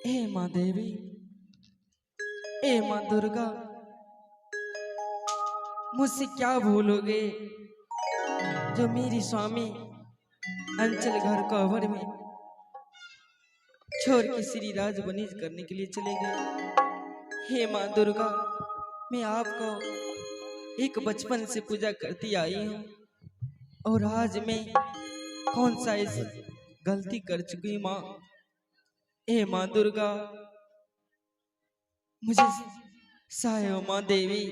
हे माँ देवी, हे माँ दुर्गा, मुझसे क्या भूलोगे जो मेरी स्वामी अंचल घर कवर में छोड़ के श्री राज वनिज करने के लिए चले गए। हे माँ दुर्गा, मैं आपको एक बचपन से पूजा करती आई हूँ और आज मैं कौन सा ऐसी गलती कर चुकी माँ। हे माँ दुर्गा, मुझे सहाय माँ देवी।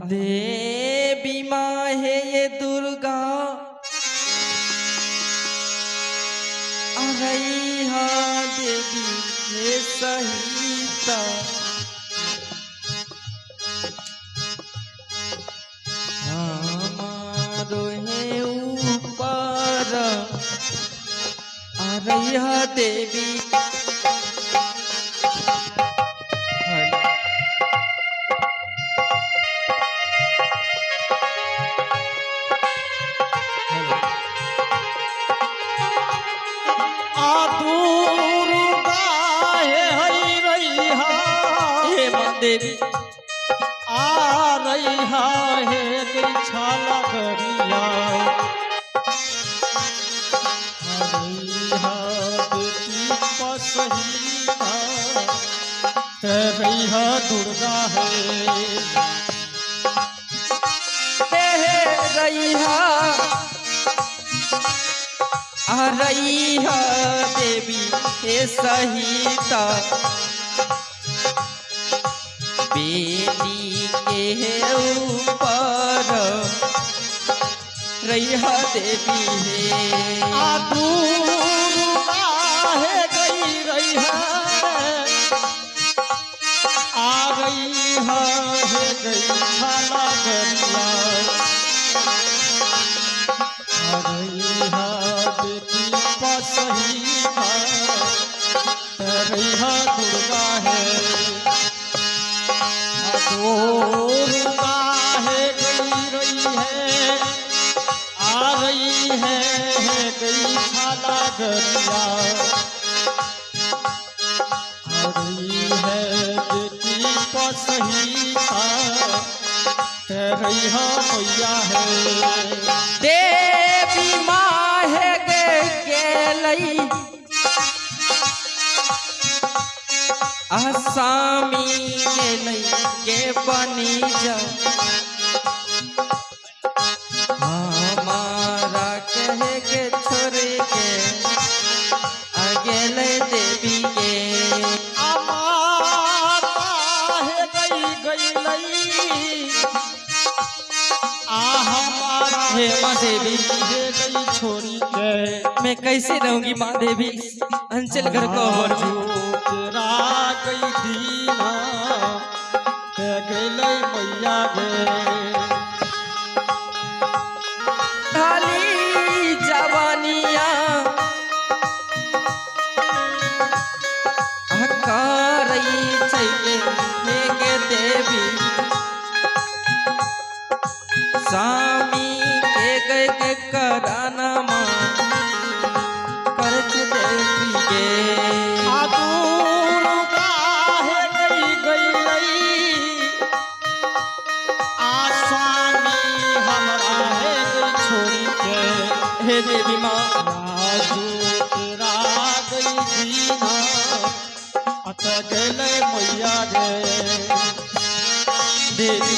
देवी माँ है ये दुर्गा, रही देवी है सहिता। हमारो है ऊपर आ रही देवी। देवी आ रही है छाला गरिया बेटी पसहिया रही दुर्गा है रही आ रही देवी हे सहिता। बेटी के ऊपर रही देवी है। दुर्गा है गई रही आ रही है गई छाला गरिया आ रही बेटी पसहिया रही दुर्गा है। दुर्गा है गई रही है आ रही है गई छाला गरिया आ रही है बेटी पसहिया रही मैया है। देवी माँ है गेलई आसामी गेलई के बनी जा। हमारा कहे के छोड़ के गेल देवी के। है गई हमारा हे माँ देवी है गई छोड़ी के मैं कैसे रहूंगी माँ देवी अंचल घर को और तेरा गई दीना गई मैया गे ढाली जवानिया रही चाहिए हे देवी। स्वामी के गए के कराना माँ करच देवी के। दुर्गा है गई आसानी हमरा है गई छोड़ी के। हे देवी माँ तेरा गई दीना अत गले मैया गे देवी।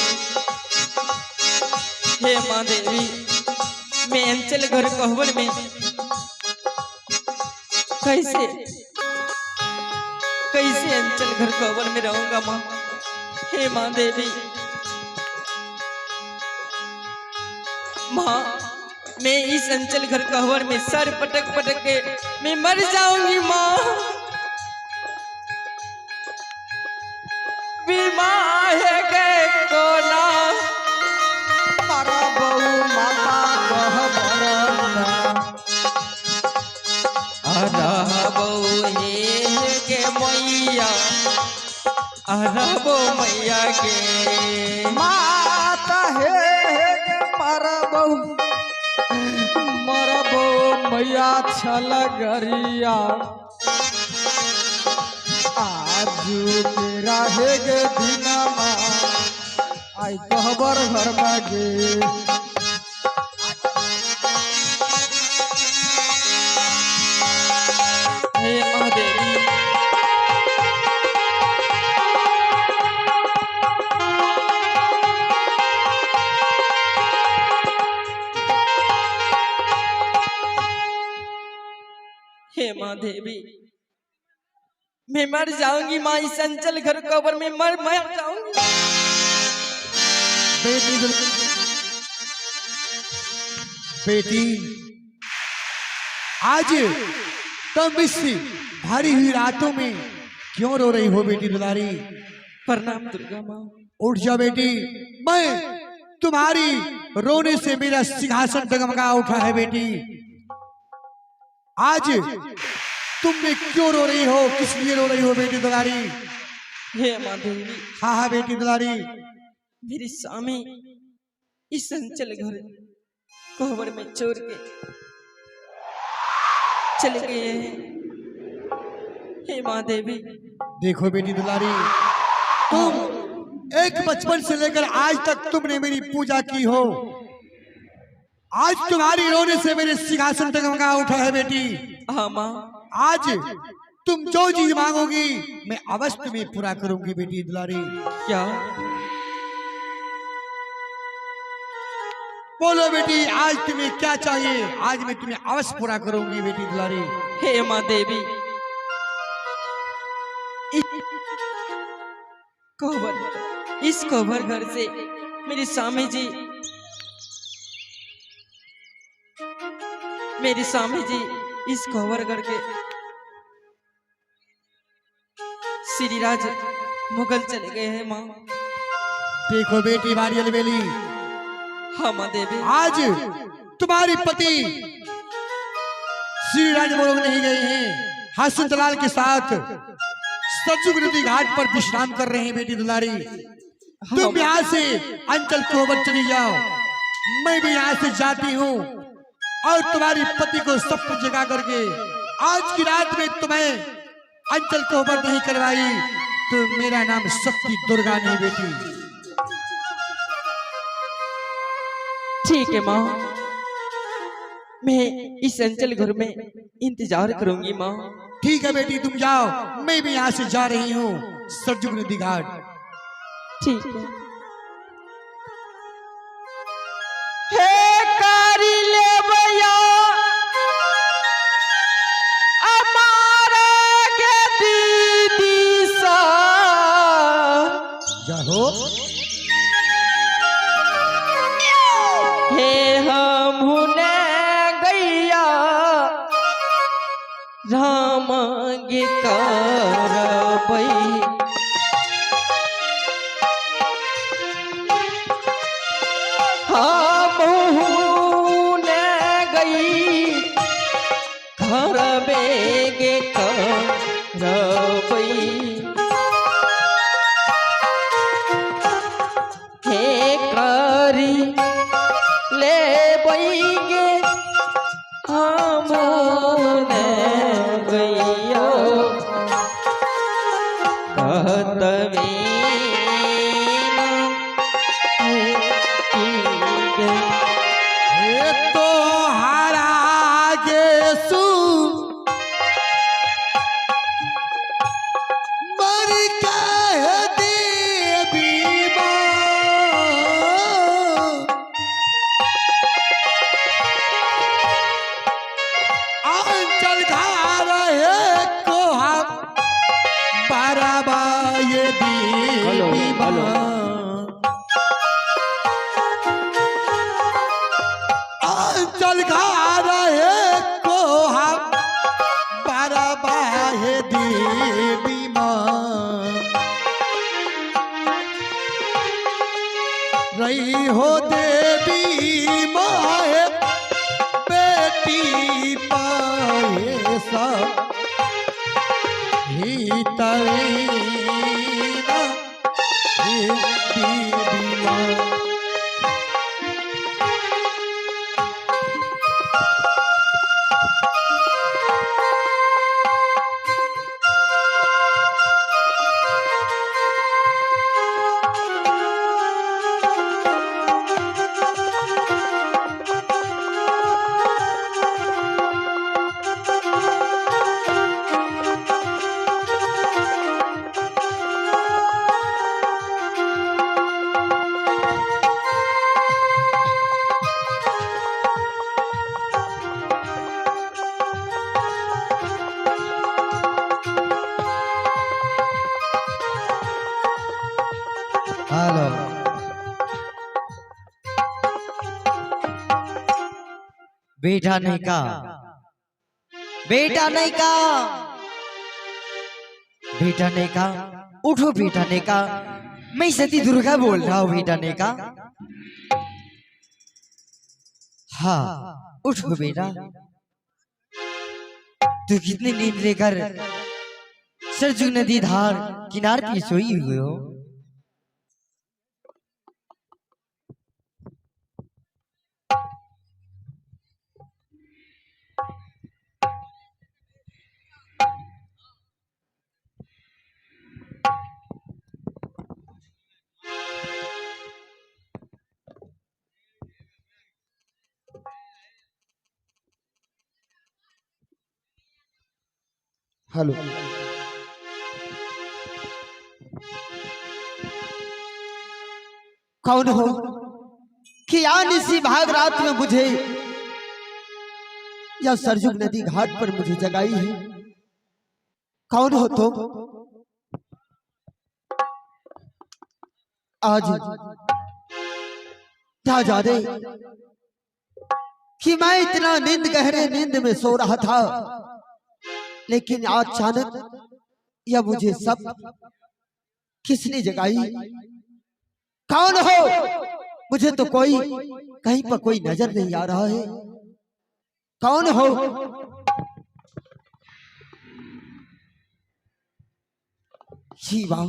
हे माँ देवी, मैं अंचल घर कहवर में कैसे अंचल घर कहवर में रहूंगा माँ। हे माँ देवी, माँ मैं इस अंचल घर कहवर में सर पटक पटक के मैं मर जाऊंगी माँ। बीमार है गए कोना मारा बहु माता कह बरना अरबो हे के मैया अरबो मैया के। माता है मारा बहु भैया छल गरिया आजू तेरा हे गे दिनमा आई कहबर घर में गे हे माँ देवी हे माँ देवी मैं मर जाऊंगी माँ इस अंचल घर कब्र में मर जाऊंगी। बेटी आज तुम इस भारी हुई रातों में क्यों रो रही हो बेटी दुलारी? प्रणाम दुर्गा माँ। उठ जा बेटी, मैं तुम्हारी रोने से मेरा सिंहासन डगमगा उठा है बेटी। आज तुमने क्यों रो रही हो, किस लिए रो रही हो बेटी दुलारी? हे माँ देवी हाँ हाँ बेटी दुलारी। मेरे स्वामी इस अंचल घर कोहबर में चोर के चले गए हैं। हे माँ देवी देखो बेटी दुलारी, तुम एक बचपन से लेकर आज तक तुमने मेरी पूजा की हो। आज तुम्हारी रोने से मेरे सिंहासन डगमगा उठा है बेटी। हाँ माँ। आज तुम जो चीज मांगोगी मैं अवश्य तुम्हें पूरा करूंगी बेटी दुलारी। क्या? बोलो बेटी, आज तुम्हें क्या चाहिए? आज मैं तुम्हें अवश्य पूरा करूंगी बेटी दुलारी। हे माँ देवी इस कोहबर घर से मेरे स्वामी जी इस कोहबर घर के श्रीराज मुगल चले गए हैं माँ। देखो बेटी बारी अलबेली, हाँ माँ देवी आज तुम्हारी पति श्री राजमोग नहीं गए हैं, हसन दलाल के साथ सतयुग नदी घाट पर विश्राम कर रहे हैं बेटी दुलारी। तुम यहाँ से अंचल कोहबर चली जाओ, मैं भी यहाँ से जाती हूँ और तुम्हारी पति को सब कुछ जगा करके आज की रात में तुम्हें अंचल कोहबर नहीं करवाई तो मेरा नाम शक्ति दुर्गा नहीं बेटी। ठीक है माँ, मैं इस अंचल घर में इंतजार करूंगी माँ। ठीक है बेटी, तुम जाओ, मैं भी यहाँ से जा रही हूँ सरजुग नदी घाट। ठीक है। हे कारी ले भैया हमारा के दीदी सा जाओ। हे हम हुने गैया राम गे करबै हम हुने गई घर बेगे करबै हे करी ले बैगे हम गैया कहतवे तो हारा गेसु मर कह देवी माँ आंचल घर है को हम बराबा ये देवी माँ आंचल घर है को हम बराबा है देवी माँ रही हो देवी माँ बेटी पाए सब ही तरीना देवी माँ। बेटा नहीं का, बेटा नहीं का, बेटा नहीं का, उठो बेटा नहीं का, मैं सती दुर्गा बोल रहा हूँ बेटा नहीं का। हाँ उठो बेटा, तू कितनी नींद लेकर सरजू नदी धार किनार पे सोई हुई हो। हेलो, कौन हो कि यान इसी भाग रात में मुझे या सरजुग नदी घाट पर मुझे जगाई है? कौन हो तुम? आज क्या जाने कि मैं इतना गहरे नींद में सो रहा था, लेकिन अचानक या मुझे सब किसने जगाई? कौन हो? मुझे तो कोई कहीं पर कोई नजर नहीं आ रहा है। कौन हो? शिवा,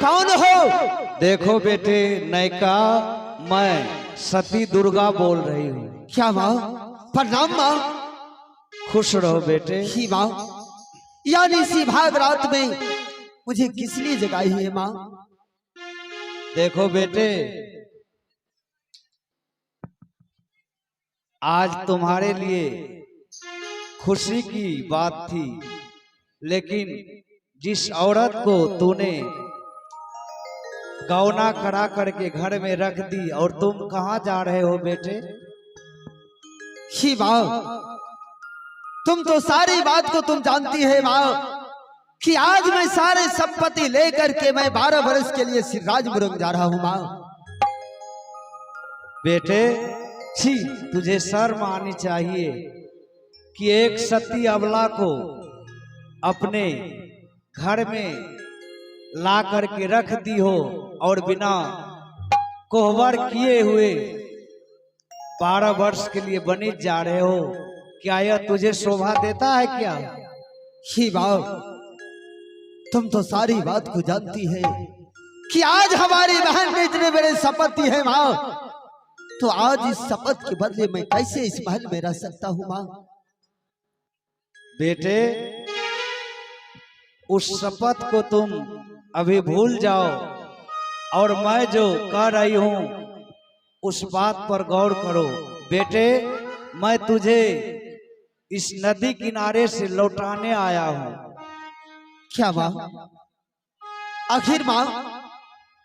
कौन हो? देखो बेटे नैका, मैं सती दुर्गा बोल रही हूँ। क्या माँ? प्रणाम माँ। खुश रहो बेटे। ही माँ, यानी इसी भाग रात में मुझे किस लिए जगाई है माँ? देखो बेटे, आज तुम्हारे लिए खुशी की बात थी, लेकिन जिस औरत को तूने गौना करा करके घर में रख दी, और तुम कहाँ जा रहे हो बेटे? ही माँ, तुम तो सारी बात को तुम जानती है माँ कि आज मैं सारे संपत्ति लेकर के मैं 12 वर्ष के लिए सिराजपुर जा रहा हूँ माँ। बेटे छी, तुझे शर्म आनी चाहिए कि एक सती अबला को अपने घर में ला करके रख दी हो और बिना कोहबर किए हुए 12 वर्ष के लिए बनित जा रहे हो। क्या यह तुझे शोभा देता है क्या? ही माँ, तुम तो सारी बात को जानती है कि आज हमारी बहन में इतने बड़े संपत्ति है माँ, तो आज इस शपथ के बदले मैं कैसे इस महल में रह सकता हूँ माँ? बेटे, उस शपथ को तुम अभी भूल जाओ और मैं जो कह रही हूं उस बात पर गौर करो। बेटे, मैं तुझे इस नदी किनारे से लौटाने आया हूं। क्या माँ? आखिर माँ,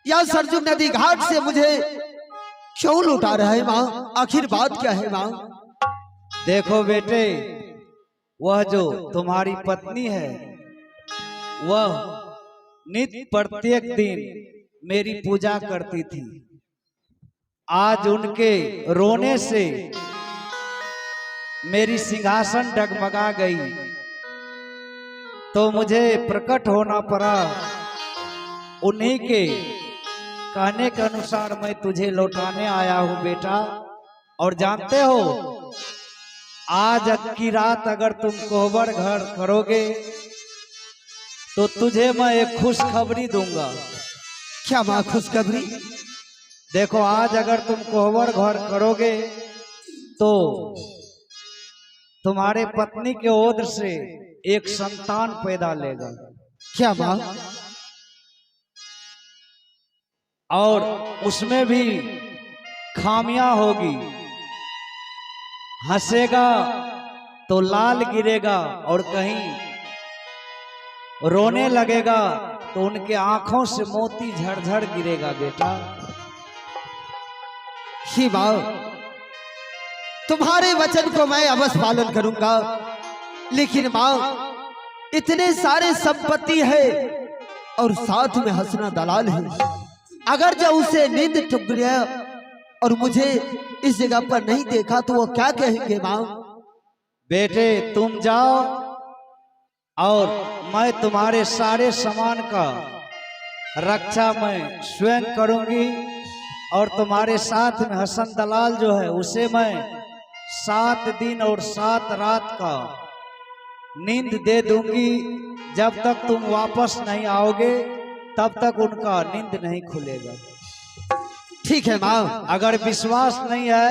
या सरजू नदी घाट से मुझे क्यों लौटा रहा है माँ? आखिर बात क्या है माँ? देखो बेटे, वह जो तुम्हारी पत्नी है, वह नित्य प्रत्येक दिन मेरी पूजा करती थी। आज उनके रोने से मेरी सिंहासन डगमगा गई, तो मुझे प्रकट होना पड़ा। उन्हीं के कहने के अनुसार मैं तुझे लौटाने आया हूं बेटा। और जानते हो, आज की रात अगर तुम कोहबर घर करोगे तो तुझे मैं एक खुशखबरी दूंगा। क्या माँ खुशखबरी? देखो, आज अगर तुम कोहबर घर करोगे तो तुम्हारे पत्नी के ओर से एक संतान पैदा लेगा। क्या माँ? और उसमें भी खामियां होगी। हंसेगा तो लाल गिरेगा और कहीं रोने लगेगा तो उनके आंखों से मोती झरझर गिरेगा बेटा। ही माँ, तुम्हारे वचन को मैं अवश्य पालन करूंगा, लेकिन माँ, इतने सारे संपत्ति है और साथ में हंसना दलाल है। अगर जब उसे नींद टूट गया और मुझे इस जगह पर नहीं देखा तो वो क्या कहेंगे माँ? बेटे तुम जाओ और मैं तुम्हारे सारे सामान का रक्षा मैं स्वयं करूंगी और तुम्हारे साथ में हसन दलाल जो है उसे मैं 7 दिन और 7 रात का नींद दे दूंगी। जब तक तुम वापस नहीं आओगे तब तक उनका नींद नहीं खुलेगा। ठीक है माँ। अगर विश्वास नहीं है